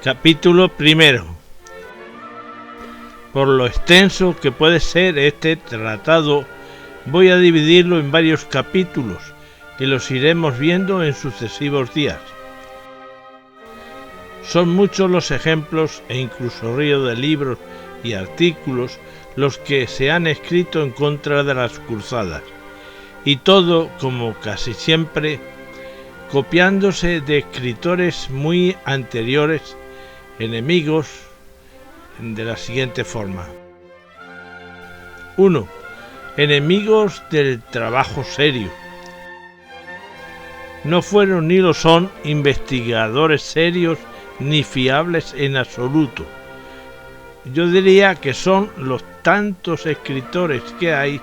Capítulo primero. Por lo extenso que puede ser este tratado, voy a dividirlo en varios capítulos y los iremos viendo en sucesivos días. Son muchos los ejemplos e incluso río de libros y artículos los que se han escrito en contra de las cruzadas, y todo, como casi siempre, copiándose de escritores muy anteriores, enemigos, de la siguiente forma. 1. Enemigos del trabajo serio. No fueron ni lo son investigadores serios ni fiables en absoluto. Yo diría que son los tantos escritores que hay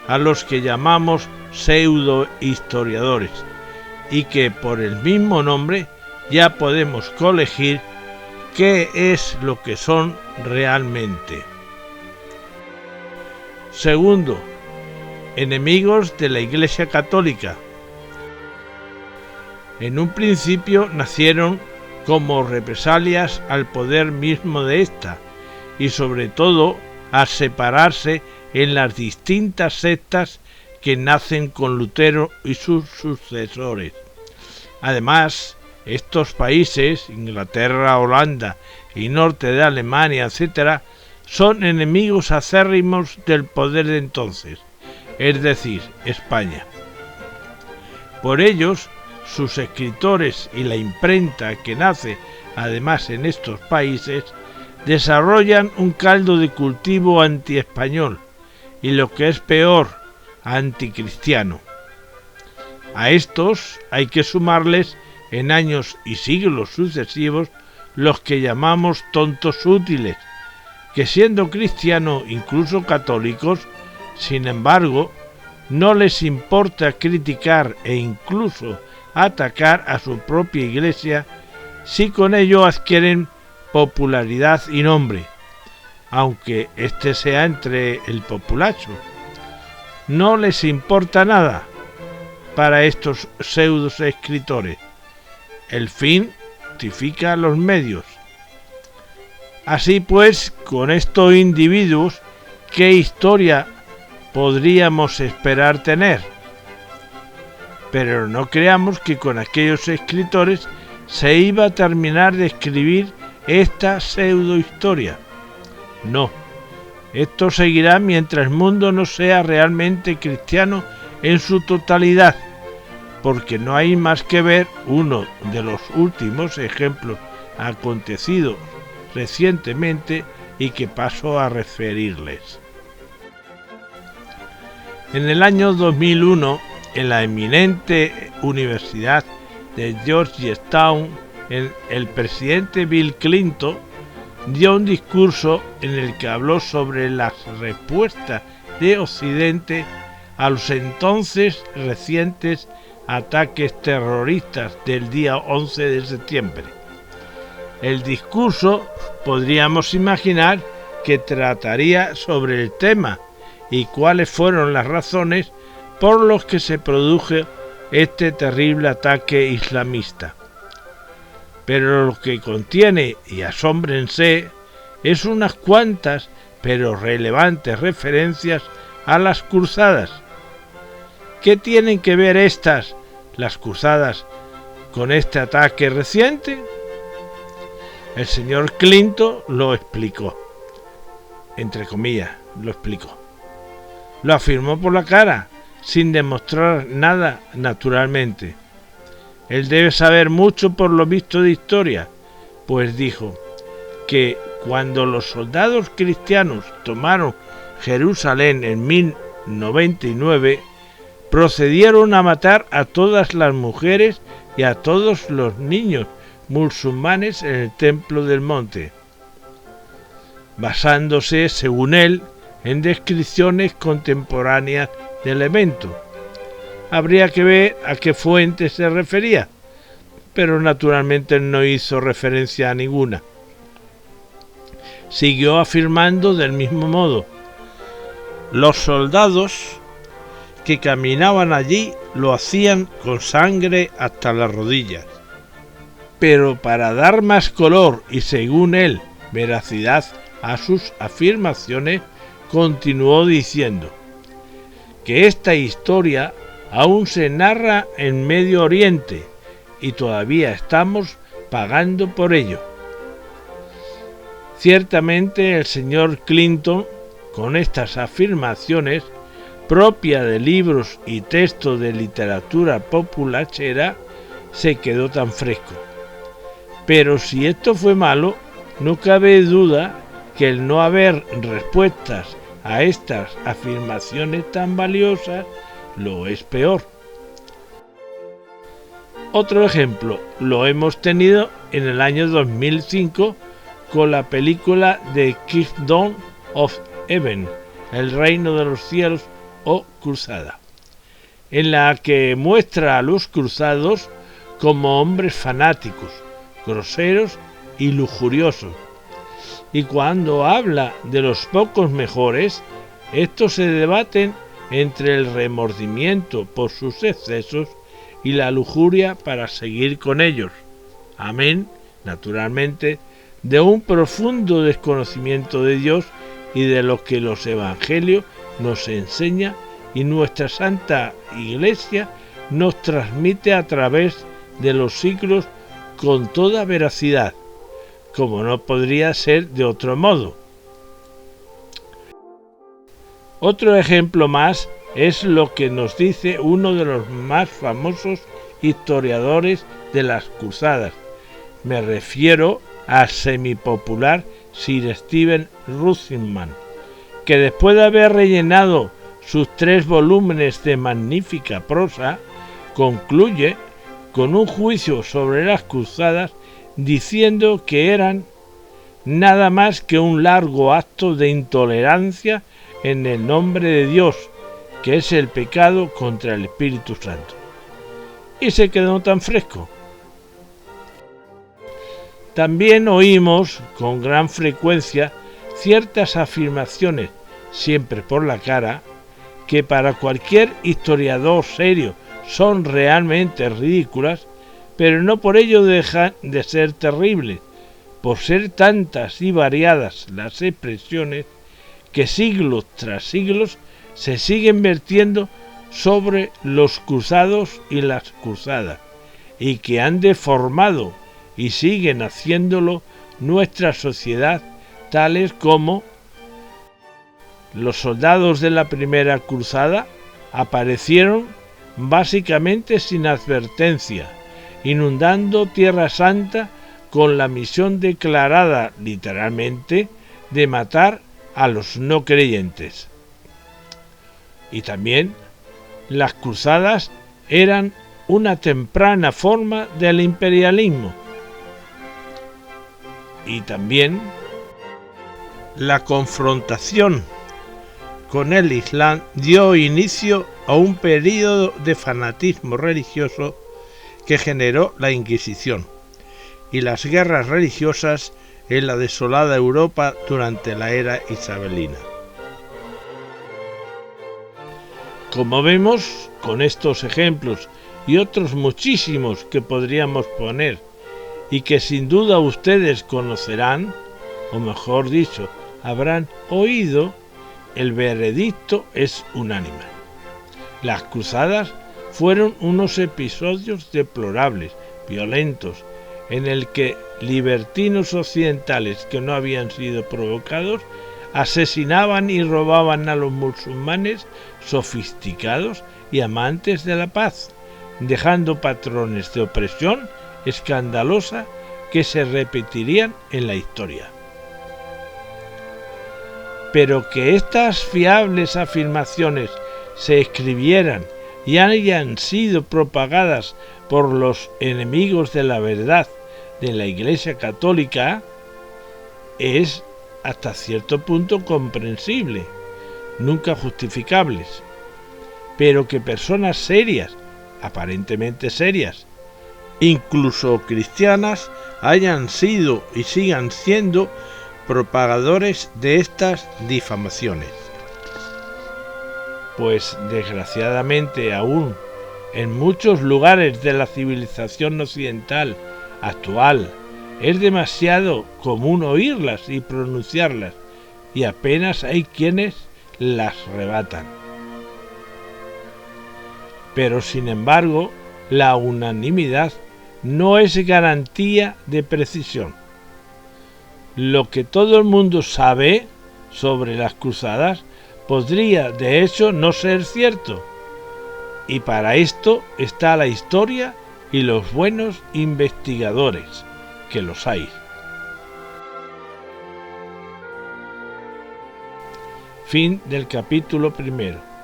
a los que llamamos pseudo-historiadores, y que por el mismo nombre ya podemos colegir qué es lo que son realmente. 2. Enemigos de la Iglesia Católica. En un principio nacieron como represalias al poder mismo de ésta, y sobre todo a separarse en las distintas sectas que nacen con Lutero y sus sucesores. Además, estos países, Inglaterra, Holanda y norte de Alemania, etc., son enemigos acérrimos del poder de entonces, es decir, España. Por ellos, sus escritores y la imprenta que nace además en estos países desarrollan un caldo de cultivo antiespañol y, lo que es peor, anticristiano. A estos hay que sumarles en años y siglos sucesivos los que llamamos tontos útiles, que siendo cristianos, incluso católicos, sin embargo, no les importa criticar e incluso atacar a su propia iglesia si con ello adquieren popularidad y nombre, aunque este sea entre el populacho. No les importa nada para estos pseudos escritores. El fin justifica los medios. Así pues, con estos individuos, ¿qué historia podríamos esperar tener? Pero no creamos que con aquellos escritores se iba a terminar de escribir esta pseudohistoria. No, esto seguirá mientras el mundo no sea realmente cristiano en su totalidad, porque no hay más que ver uno de los últimos ejemplos acontecidos recientemente y que paso a referirles. En el año 2001, en la eminente Universidad de Georgetown, el presidente Bill Clinton dio un discurso en el que habló sobre las respuestas de Occidente a los entonces recientes ataques terroristas del día 11 de septiembre. El discurso podríamos imaginar que trataría sobre el tema y cuáles fueron las razones por las que se produjo este terrible ataque islamista. Pero lo que contiene, y asómbrense, es unas cuantas pero relevantes referencias a las cruzadas. ¿Qué tienen que ver las cruzadas, con este ataque reciente? El señor Clinton lo explicó, entre comillas, lo explicó. Lo afirmó por la cara, sin demostrar nada, naturalmente. Él debe saber mucho por lo visto de historia, pues dijo que cuando los soldados cristianos tomaron Jerusalén en 1099, procedieron a matar a todas las mujeres y a todos los niños musulmanes en el Templo del Monte, basándose, según él, en descripciones contemporáneas del evento. Habría que ver a qué fuente se refería, pero naturalmente no hizo referencia a ninguna. Siguió afirmando del mismo modo: los soldados que caminaban allí lo hacían con sangre hasta las rodillas. Pero para dar más color y, según él, veracidad a sus afirmaciones, continuó diciendo que esta historia aún se narra en Medio Oriente y todavía estamos pagando por ello. Ciertamente el señor Clinton, con estas afirmaciones, propia de libros y textos de literatura populachera, se quedó tan fresco. Pero si esto fue malo, no cabe duda que el no haber respuestas a estas afirmaciones tan valiosas lo es peor. Otro ejemplo lo hemos tenido en el año 2005 con la película The Kingdom of Heaven, El Reino de los Cielos o Cruzada, en la que muestra a los cruzados como hombres fanáticos, groseros y lujuriosos. Y cuando habla de los pocos mejores, estos se debaten entre el remordimiento por sus excesos y la lujuria para seguir con ellos. Amén, naturalmente, de un profundo desconocimiento de Dios y de lo que los evangelios nos enseña y nuestra Santa Iglesia nos transmite a través de los siglos con toda veracidad, como no podría ser de otro modo. Otro ejemplo más es lo que nos dice uno de los más famosos historiadores de las cruzadas. Me refiero al semipopular Sir Stephen Runciman, que después de haber rellenado sus 3 volúmenes de magnífica prosa, concluye con un juicio sobre las cruzadas diciendo que eran nada más que un largo acto de intolerancia en el nombre de Dios, que es el pecado contra el Espíritu Santo. Y se quedó tan fresco. También oímos con gran frecuencia ciertas afirmaciones, siempre por la cara, que para cualquier historiador serio son realmente ridículas, pero no por ello dejan de ser terribles, por ser tantas y variadas las expresiones que siglos tras siglos se siguen vertiendo sobre los cruzados y las cruzadas, y que han deformado y siguen haciéndolo nuestra sociedad, tales como los soldados de la primera cruzada aparecieron básicamente sin advertencia, inundando Tierra Santa con la misión declarada literalmente de matar a los no creyentes. Y también las cruzadas eran una temprana forma del imperialismo. Y también la confrontación con el Islam dio inicio a un período de fanatismo religioso que generó la Inquisición y las guerras religiosas en la desolada Europa durante la era isabelina. Como vemos, con estos ejemplos y otros muchísimos que podríamos poner y que sin duda ustedes conocerán, o mejor dicho, habrán oído, el veredicto es unánime. Las cruzadas fueron unos episodios deplorables, violentos, en el que libertinos occidentales que no habían sido provocados asesinaban y robaban a los musulmanes sofisticados y amantes de la paz, dejando patrones de opresión escandalosa que se repetirían en la historia. Pero que estas fiables afirmaciones se escribieran y hayan sido propagadas por los enemigos de la verdad de la Iglesia Católica es hasta cierto punto comprensible, nunca justificables, pero que personas serias, aparentemente serias, incluso cristianas, hayan sido y sigan siendo propagadores de estas difamaciones. Pues desgraciadamente aún en muchos lugares de la civilización occidental actual. Es demasiado común oírlas y pronunciarlas, y apenas hay quienes las rebatan. Pero sin embargo, la unanimidad no es garantía de precisión. Lo que todo el mundo sabe sobre las cruzadas podría de hecho no ser cierto, y para esto está la historia y los buenos investigadores, que los hay. Fin del capítulo 1.